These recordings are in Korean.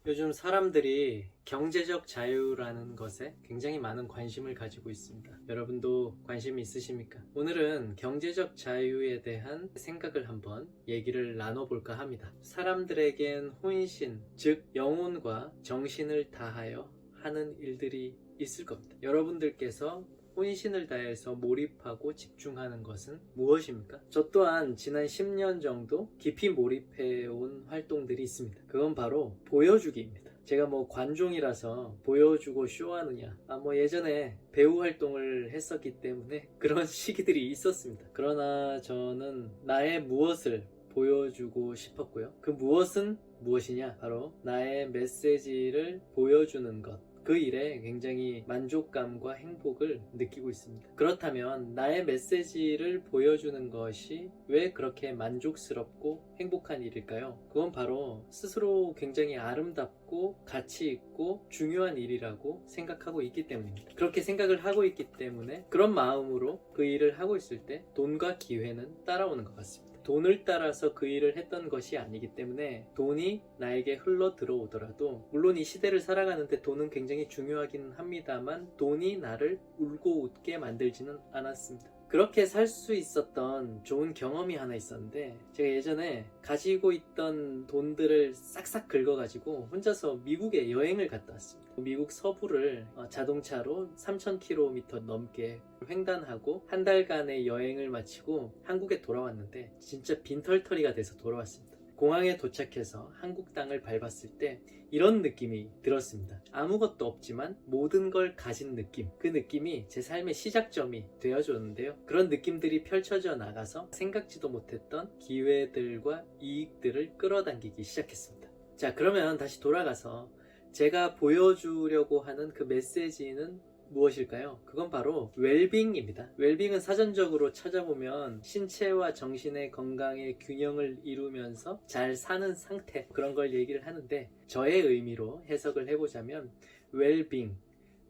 요즘 사람들이 경제적 자유라는 것에 굉장히 많은 관심을 가지고 있습니다. 여러분도 관심이 있으십니까? 오늘은 경제적 자유에 대한 생각을 한번 얘기를 나눠볼까 합니다. 사람들에겐 혼신, 즉 영혼과 정신을 다하여 하는 일들이 있을 겁니다. 여러분들께서 혼신을 다해서 몰입하고 집중하는 것은 무엇입니까? 저 또한 지난 10년 정도 깊이 몰입해온 활동들이 있습니다. 그건 바로 보여주기입니다. 제가 관종이라서 보여주고 쇼하느냐, 예전에 배우 활동을 했었기 때문에 그런 시기들이 있었습니다. 그러나 저는 나의 무엇을 보여주고 싶었고요. 그 무엇은 무엇이냐? 바로 나의 메시지를 보여주는 것. 그 일에 굉장히 만족감과 행복을 느끼고 있습니다. 그렇다면 나의 메시지를 보여주는 것이 왜 그렇게 만족스럽고 행복한 일일까요? 그건 바로 스스로 굉장히 아름답고 가치 있고 중요한 일이라고 생각하고 있기 때문입니다. 그렇게 생각을 하고 있기 때문에 그런 마음으로 그 일을 하고 있을 때 돈과 기회는 따라오는 것 같습니다. 돈을 따라서 그 일을 했던 것이 아니기 때문에 돈이 나에게 흘러 들어오더라도, 물론 이 시대를 살아가는데 돈은 굉장히 중요하긴 합니다만 돈이 나를 울고 웃게 만들지는 않았습니다. 그렇게 살 수 있었던 좋은 경험이 하나 있었는데, 제가 예전에 가지고 있던 돈들을 싹싹 긁어가지고 혼자서 미국에 여행을 갔다 왔습니다. 미국 서부를 자동차로 3,000km 넘게 횡단하고 한 달간의 여행을 마치고 한국에 돌아왔는데 진짜 빈털터리가 돼서 돌아왔습니다. 공항에 도착해서 한국 땅을 밟았을 때 이런 느낌이 들었습니다. 아무것도 없지만 모든 걸 가진 느낌. 그 느낌이 제 삶의 시작점이 되어줬는데요. 그런 느낌들이 펼쳐져 나가서 생각지도 못했던 기회들과 이익들을 끌어당기기 시작했습니다. 자, 그러면 다시 돌아가서 제가 보여주려고 하는 그 메시지는 무엇일까요? 그건 바로 웰빙입니다. 웰빙은 사전적으로 찾아보면 신체와 정신의 건강의 균형을 이루면서 잘 사는 상태, 그런 걸 얘기를 하는데, 저의 의미로 해석을 해보자면 웰빙,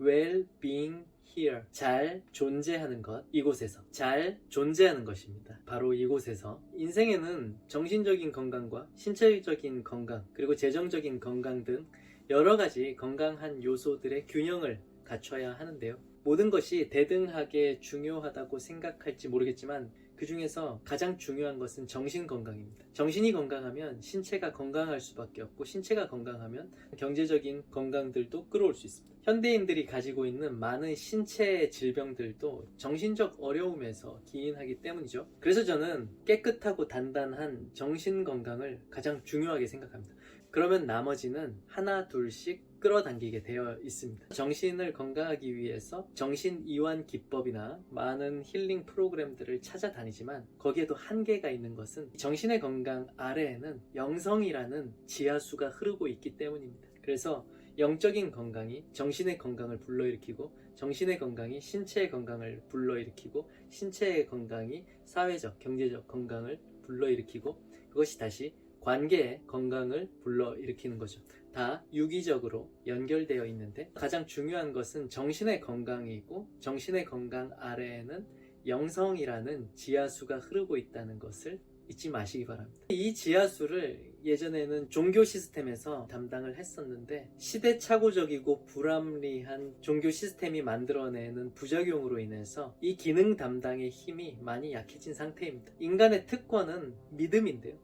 well-being here, 잘 존재하는 것, 이곳에서 잘 존재하는 것입니다. 바로 이곳에서 인생에는 정신적인 건강과 신체적인 건강, 그리고 재정적인 건강 등 여러 가지 건강한 요소들의 균형을 갖춰야 하는데요. 모든 것이 대등하게 중요하다고 생각할지 모르겠지만 그 중에서 가장 중요한 것은 정신 건강입니다. 정신이 건강하면 신체가 건강할 수밖에 없고, 신체가 건강하면 경제적인 건강들도 끌어올 수 있습니다. 현대인들이 가지고 있는 많은 신체 질병들도 정신적 어려움에서 기인하기 때문이죠. 그래서 저는 깨끗하고 단단한 정신 건강을 가장 중요하게 생각합니다. 그러면 나머지는 하나 둘씩 끌어당기게 되어 있습니다. 정신을 건강하기 위해서 정신 이완 기법이나 많은 힐링 프로그램들을 찾아다니지만 거기에도 한계가 있는 것은 정신의 건강 아래에는 영성이라는 지하수가 흐르고 있기 때문입니다. 그래서 영적인 건강이 정신의 건강을 불러일으키고, 정신의 건강이 신체의 건강을 불러일으키고, 신체의 건강이 사회적, 경제적 건강을 불러일으키고, 그것이 다시 관계의 건강을 불러일으키는 거죠. 다 유기적으로 연결되어 있는데, 가장 중요한 것은 정신의 건강이고, 정신의 건강 아래에는 영성이라는 지하수가 흐르고 있다는 것을 잊지 마시기 바랍니다. 이 지하수를 예전에는 종교 시스템에서 담당을 했었는데, 시대착오적이고 불합리한 종교 시스템이 만들어내는 부작용으로 인해서 이 기능 담당의 힘이 많이 약해진 상태입니다. 인간의 특권은 믿음인데요,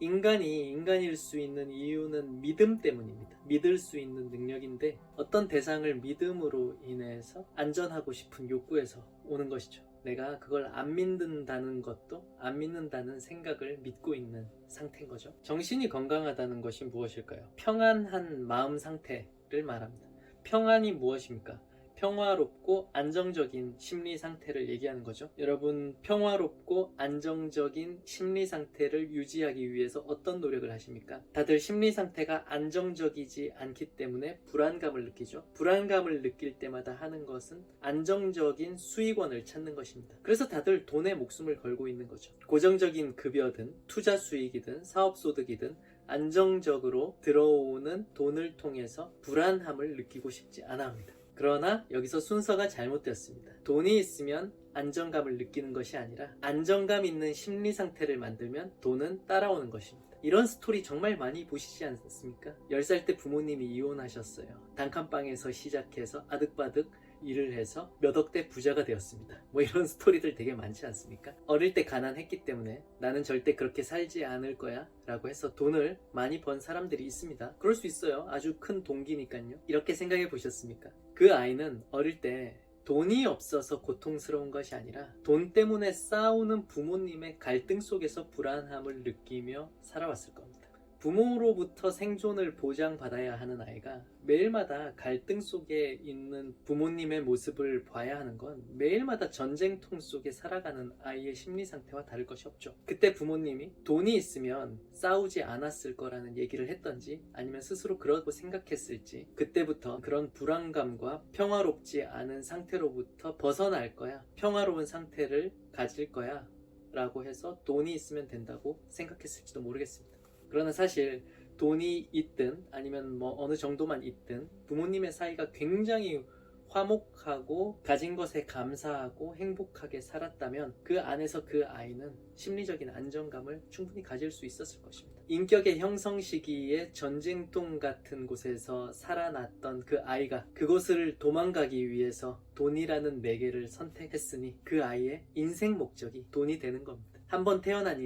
인간이 인간일 수 있는 이유는 믿음 때문입니다. 믿을 수 있는 능력인데, 어떤 대상을 믿음으로 인해서 안전하고 싶은 욕구에서 오는 것이죠. 내가 그걸 안 믿는다는 것도 안 믿는다는 생각을 믿고 있는 상태인 거죠. 정신이 건강하다는 것이 무엇일까요? 평안한 마음 상태를 말합니다. 평안이 무엇입니까? 평화롭고 안정적인 심리 상태를 얘기하는 거죠. 여러분, 평화롭고 안정적인 심리 상태를 유지하기 위해서 어떤 노력을 하십니까? 다들 심리 상태가 안정적이지 않기 때문에 불안감을 느끼죠. 불안감을 느낄 때마다 하는 것은 안정적인 수익원을 찾는 것입니다. 그래서 다들 돈에 목숨을 걸고 있는 거죠. 고정적인 급여든 투자 수익이든 사업 소득이든 안정적으로 들어오는 돈을 통해서 불안함을 느끼고 싶지 않아 합니다. 그러나 여기서 순서가 잘못되었습니다. 돈이 있으면 안정감을 느끼는 것이 아니라 안정감 있는 심리 상태를 만들면 돈은 따라오는 것입니다. 이런 스토리 정말 많이 보시지 않습니까? 10살 때 부모님이 이혼하셨어요. 단칸방에서 시작해서 아득바득 일을 해서 몇 억대 부자가 되었습니다. 뭐 이런 스토리들 되게 많지 않습니까? 어릴 때 가난했기 때문에 나는 절대 그렇게 살지 않을 거야 라고 해서 돈을 많이 번 사람들이 있습니다. 그럴 수 있어요. 아주 큰 동기니까요. 이렇게 생각해 보셨습니까? 그 아이는 어릴 때 돈이 없어서 고통스러운 것이 아니라 돈 때문에 싸우는 부모님의 갈등 속에서 불안함을 느끼며 살아왔을 겁니다. 부모로부터 생존을 보장받아야 하는 아이가 매일마다 갈등 속에 있는 부모님의 모습을 봐야 하는 건 매일마다 전쟁통 속에 살아가는 아이의 심리 상태와 다를 것이 없죠. 그때 부모님이 돈이 있으면 싸우지 않았을 거라는 얘기를 했던지 아니면 스스로 그러고 생각했을지 그때부터 그런 불안감과 평화롭지 않은 상태로부터 벗어날 거야, 평화로운 상태를 가질 거야 라고 해서 돈이 있으면 된다고 생각했을지도 모르겠습니다. 그러나 사실 돈이 있든 아니면 뭐 어느 정도만 있든 부모님의 사이가 굉장히 화목하고 가진 것에 감사하고 행복하게 살았다면 그 안에서 그 아이는 심리적인 안정감을 충분히 가질 수 있었을 것입니다. 인격의 형성 시기에 전쟁통 같은 곳에서 살아났던 그 아이가 그곳을 도망가기 위해서 돈이라는 매개를 선택했으니 그 아이의 인생 목적이 돈이 되는 겁니다. 한번 태어난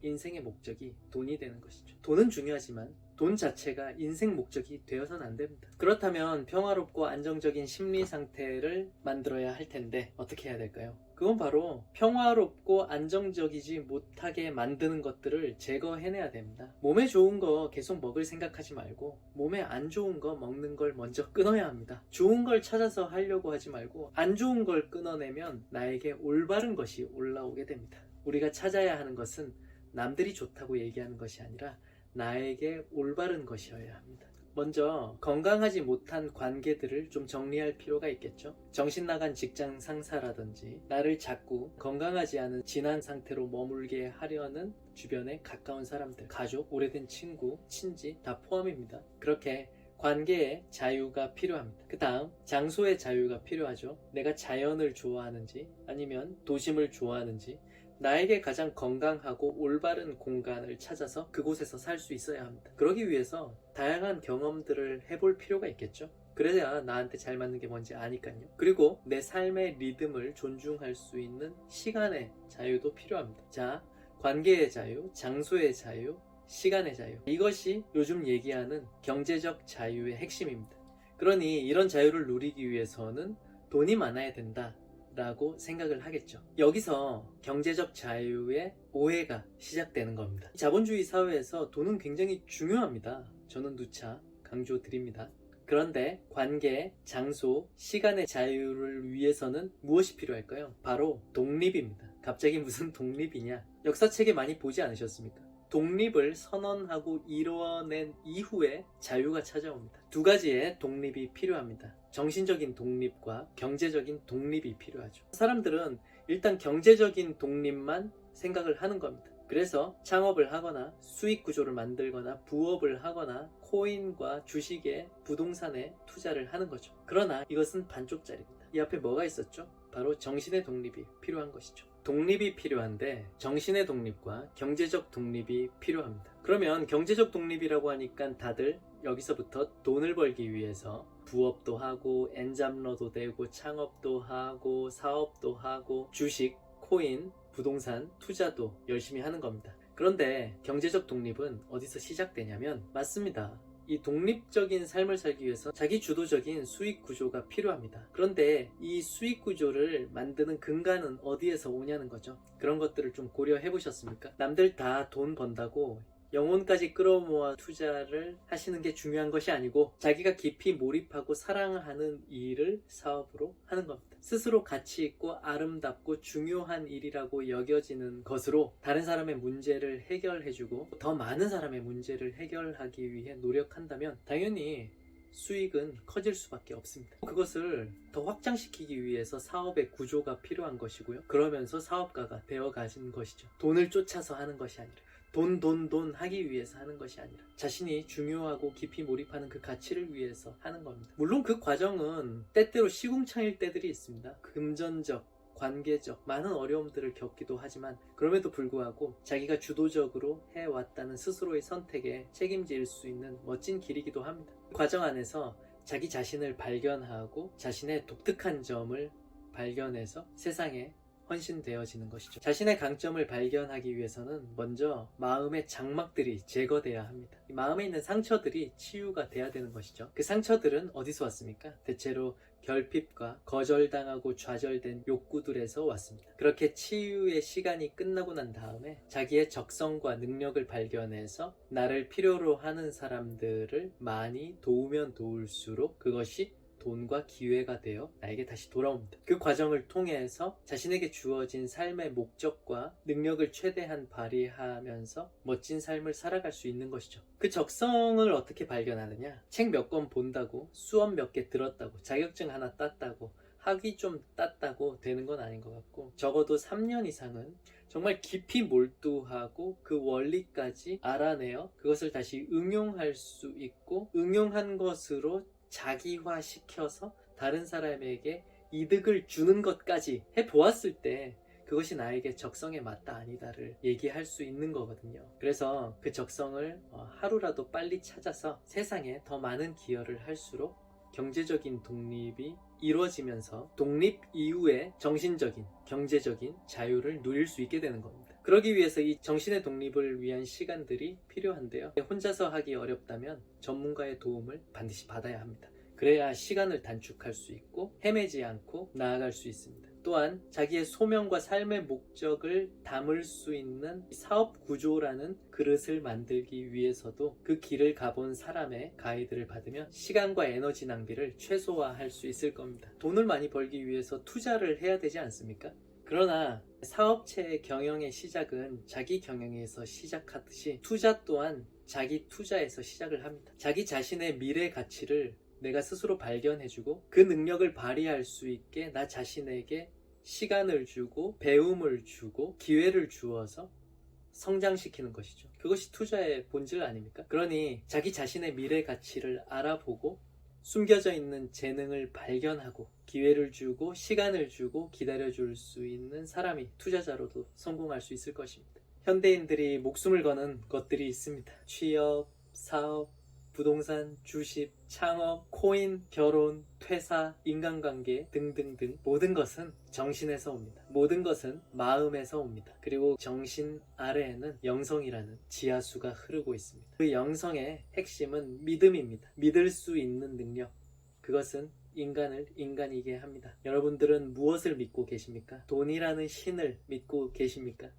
인생의 목적이 돈이 되는 것이죠. 돈은 중요하지만 돈 자체가 인생 목적이 되어서는 안 됩니다. 그렇다면 평화롭고 안정적인 심리 상태를 만들어야 할 텐데 어떻게 해야 될까요? 그건 바로 평화롭고 안정적이지 못하게 만드는 것들을 제거해내야 됩니다. 몸에 좋은 거 계속 먹을 생각하지 말고 몸에 안 좋은 거 먹는 걸 먼저 끊어야 합니다. 좋은 걸 찾아서 하려고 하지 말고 안 좋은 걸 끊어내면 나에게 올바른 것이 올라오게 됩니다. 우리가 찾아야 하는 것은 남들이 좋다고 얘기하는 것이 아니라 나에게 올바른 것이어야 합니다. 먼저 건강하지 못한 관계들을 좀 정리할 필요가 있겠죠. 정신 나간 직장 상사라든지 나를 자꾸 건강하지 않은 진한 상태로 머물게 하려는 주변의 가까운 사람들, 가족, 오래된 친구, 친지 다 포함입니다. 그렇게 관계의 자유가 필요합니다. 그 다음 장소의 자유가 필요하죠. 내가 자연을 좋아하는지 아니면 도심을 좋아하는지 나에게 가장 건강하고 올바른 공간을 찾아서 그곳에서 살 수 있어야 합니다. 그러기 위해서 다양한 경험들을 해볼 필요가 있겠죠. 그래야 나한테 잘 맞는 게 뭔지 아니까요. 그리고 내 삶의 리듬을 존중할 수 있는 시간의 자유도 필요합니다. 자, 관계의 자유, 장소의 자유, 시간의 자유. 이것이 요즘 얘기하는 경제적 자유의 핵심입니다. 그러니 이런 자유를 누리기 위해서는 돈이 많아야 된다 라고 생각을 하겠죠. 여기서 경제적 자유의 오해가 시작되는 겁니다. 자본주의 사회에서 돈은 굉장히 중요합니다. 저는 누차 강조드립니다. 그런데 관계, 장소, 시간의 자유를 위해서는 무엇이 필요할까요? 바로 독립입니다. 갑자기 무슨 독립이냐? 역사책에 많이 보지 않으셨습니까? 독립을 선언하고 이뤄낸 이후에 자유가 찾아옵니다. 두 가지의 독립이 필요합니다. 정신적인 독립과 경제적인 독립이 필요하죠. 사람들은 일단 경제적인 독립만 생각을 하는 겁니다. 그래서 창업을 하거나 수익 구조를 만들거나 부업을 하거나 코인과 주식에 부동산에 투자를 하는 거죠. 그러나 이것은 반쪽짜리입니다. 이 앞에 뭐가 있었죠? 바로 정신의 독립이 필요한 것이죠. 독립이 필요한데 정신의 독립과 경제적 독립이 필요합니다. 그러면 경제적 독립이라고 하니까 다들 여기서부터 돈을 벌기 위해서 부업도 하고 엔잡러도 되고 창업도 하고 사업도 하고 주식, 코인, 부동산, 투자도 열심히 하는 겁니다. 그런데 경제적 독립은 어디서 시작되냐면 맞습니다. 이 독립적인 삶을 살기 위해서 자기 주도적인 수익 구조가 필요합니다. 그런데 이 수익 구조를 만드는 근간은 어디에서 오냐는 거죠. 그런 것들을 좀 고려해 보셨습니까? 남들 다 돈 번다고 영혼까지 끌어모아 투자를 하시는 게 중요한 것이 아니고 자기가 깊이 몰입하고 사랑하는 일을 사업으로 하는 겁니다. 스스로 가치 있고 아름답고 중요한 일이라고 여겨지는 것으로 다른 사람의 문제를 해결해주고 더 많은 사람의 문제를 해결하기 위해 노력한다면 당연히 수익은 커질 수밖에 없습니다. 그것을 더 확장시키기 위해서 사업의 구조가 필요한 것이고요. 그러면서 사업가가 되어가신 것이죠. 돈을 쫓아서 하는 것이 아니라 돈 하기 위해서 하는 것이 아니라 자신이 중요하고 깊이 몰입하는 그 가치를 위해서 하는 겁니다. 물론 그 과정은 때때로 시궁창일 때들이 있습니다. 금전적, 관계적 많은 어려움들을 겪기도 하지만 그럼에도 불구하고 자기가 주도적으로 해왔다는 스스로의 선택에 책임질 수 있는 멋진 길이기도 합니다. 그 과정 안에서 자기 자신을 발견하고 자신의 독특한 점을 발견해서 세상에 헌신되어지는 것이죠. 자신의 강점을 발견하기 위해서는 먼저 마음의 장막들이 제거돼야 합니다. 이 마음에 있는 상처들이 치유가 돼야 되는 것이죠. 그 상처들은 어디서 왔습니까? 대체로 결핍과 거절당하고 좌절된 욕구들에서 왔습니다. 그렇게 치유의 시간이 끝나고 난 다음에 자기의 적성과 능력을 발견해서 나를 필요로 하는 사람들을 많이 도우면 도울수록 그것이 돈과 기회가 되어 나에게 다시 돌아옵니다. 그 과정을 통해서 자신에게 주어진 삶의 목적과 능력을 최대한 발휘하면서 멋진 삶을 살아갈 수 있는 것이죠. 그 적성을 어떻게 발견하느냐? 책 몇 권 본다고, 수업 몇 개 들었다고, 자격증 하나 땄다고, 학위 좀 땄다고 되는 건 아닌 것 같고, 적어도 3년 이상은 정말 깊이 몰두하고 그 원리까지 알아내어 그것을 다시 응용할 수 있고, 응용한 것으로 자기화 시켜서 다른 사람에게 이득을 주는 것까지 해보았을 때 그것이 나에게 적성에 맞다 아니다를 얘기할 수 있는 거거든요. 그래서 그 적성을 하루라도 빨리 찾아서 세상에 더 많은 기여를 할수록 경제적인 독립이 이루어지면서 독립 이후에 정신적인, 경제적인 자유를 누릴 수 있게 되는 겁니다. 그러기 위해서 이 정신의 독립을 위한 시간들이 필요한데요. 혼자서 하기 어렵다면 전문가의 도움을 반드시 받아야 합니다. 그래야 시간을 단축할 수 있고 헤매지 않고 나아갈 수 있습니다. 또한 자기의 소명과 삶의 목적을 담을 수 있는 사업 구조라는 그릇을 만들기 위해서도 그 길을 가본 사람의 가이드를 받으면 시간과 에너지 낭비를 최소화할 수 있을 겁니다. 돈을 많이 벌기 위해서 투자를 해야 되지 않습니까? 그러나 사업체의 경영의 시작은 자기 경영에서 시작하듯이 투자 또한 자기 투자에서 시작을 합니다. 자기 자신의 미래 가치를 내가 스스로 발견해주고 그 능력을 발휘할 수 있게 나 자신에게 시간을 주고 배움을 주고 기회를 주어서 성장시키는 것이죠. 그것이 투자의 본질 아닙니까? 그러니 자기 자신의 미래 가치를 알아보고 숨겨져 있는 재능을 발견하고 기회를 주고 시간을 주고 기다려줄 수 있는 사람이 투자자로도 성공할 수 있을 것입니다. 현대인들이 목숨을 거는 것들이 있습니다. 취업, 사업, 부동산, 주식, 창업, 코인, 결혼, 퇴사, 인간관계 등등등 모든 것은 정신에서 옵니다. 모든 것은 마음에서 옵니다. 그리고 정신 아래에는 영성이라는 지하수가 흐르고 있습니다. 그 영성의 핵심은 믿음입니다. 믿을 수 있는 능력, 그것은 인간을 인간이게 합니다. 여러분들은 무엇을 믿고 계십니까? 돈이라는 신을 믿고 계십니까?